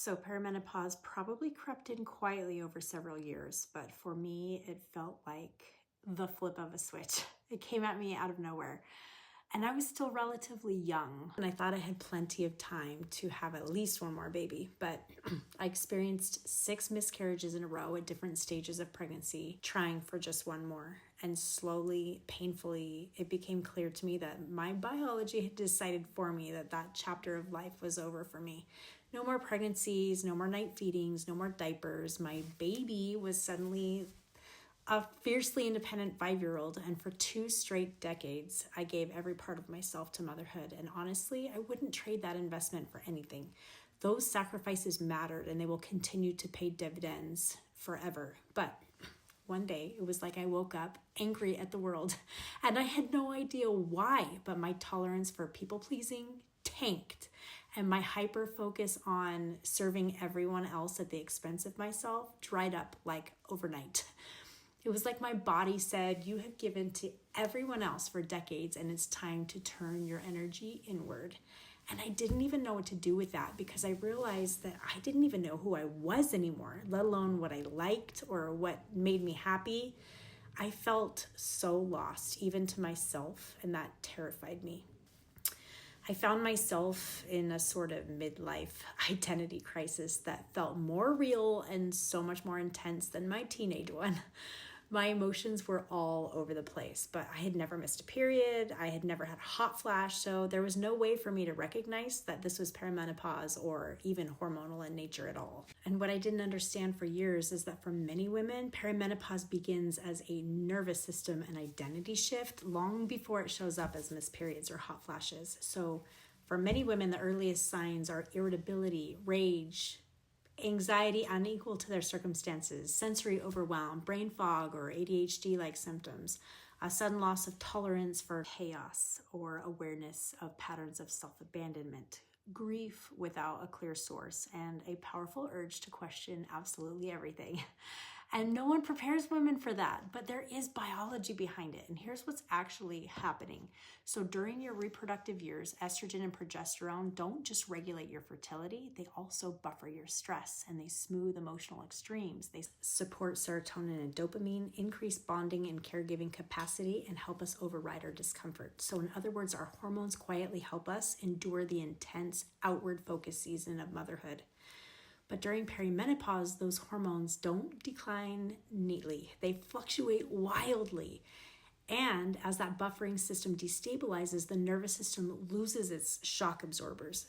So perimenopause probably crept in quietly over several years, but for me, it felt like the flip of a switch. It came at me out of nowhere. And I was still relatively young, and I thought I had plenty of time to have at least one more baby. But I experienced 6 miscarriages in a row at different stages of pregnancy, trying for just one more. And slowly, painfully, it became clear to me that my biology had decided for me that that chapter of life was over for me. No more pregnancies, no more night feedings, no more diapers. My baby was suddenly a fiercely independent 5-year-old, and for 2 straight decades, I gave every part of myself to motherhood. And honestly, I wouldn't trade that investment for anything. Those sacrifices mattered, and they will continue to pay dividends forever. But one day, it was like I woke up angry at the world, and I had no idea why, but my tolerance for people-pleasing tanked, and my hyper focus on serving everyone else at the expense of myself dried up like overnight. It was like my body said, you have given to everyone else for decades and it's time to turn your energy inward. And I didn't even know what to do with that because I realized that I didn't even know who I was anymore, let alone what I liked or what made me happy. I felt so lost, even to myself, and that terrified me. I found myself in a sort of midlife identity crisis that felt more real and so much more intense than my teenage one. My emotions were all over the place, but I had never missed a period. I had never had a hot flash, so there was no way for me to recognize that this was perimenopause or even hormonal in nature at all. And what I didn't understand for years is that for many women, perimenopause begins as a nervous system and identity shift long before it shows up as missed periods or hot flashes. So for many women, the earliest signs are irritability, rage, anxiety unequal to their circumstances, sensory overwhelm, brain fog, or ADHD-like symptoms, a sudden loss of tolerance for chaos or awareness of patterns of self-abandonment, grief without a clear source, and a powerful urge to question absolutely everything. And no one prepares women for that, but there is biology behind it. And here's what's actually happening. So during your reproductive years, estrogen and progesterone don't just regulate your fertility, they also buffer your stress and they smooth emotional extremes. They support serotonin and dopamine, increase bonding and caregiving capacity, and help us override our discomfort. So in other words, our hormones quietly help us endure the intense outward focus season of motherhood. But during perimenopause, those hormones don't decline neatly. They fluctuate wildly. And as that buffering system destabilizes, the nervous system loses its shock absorbers.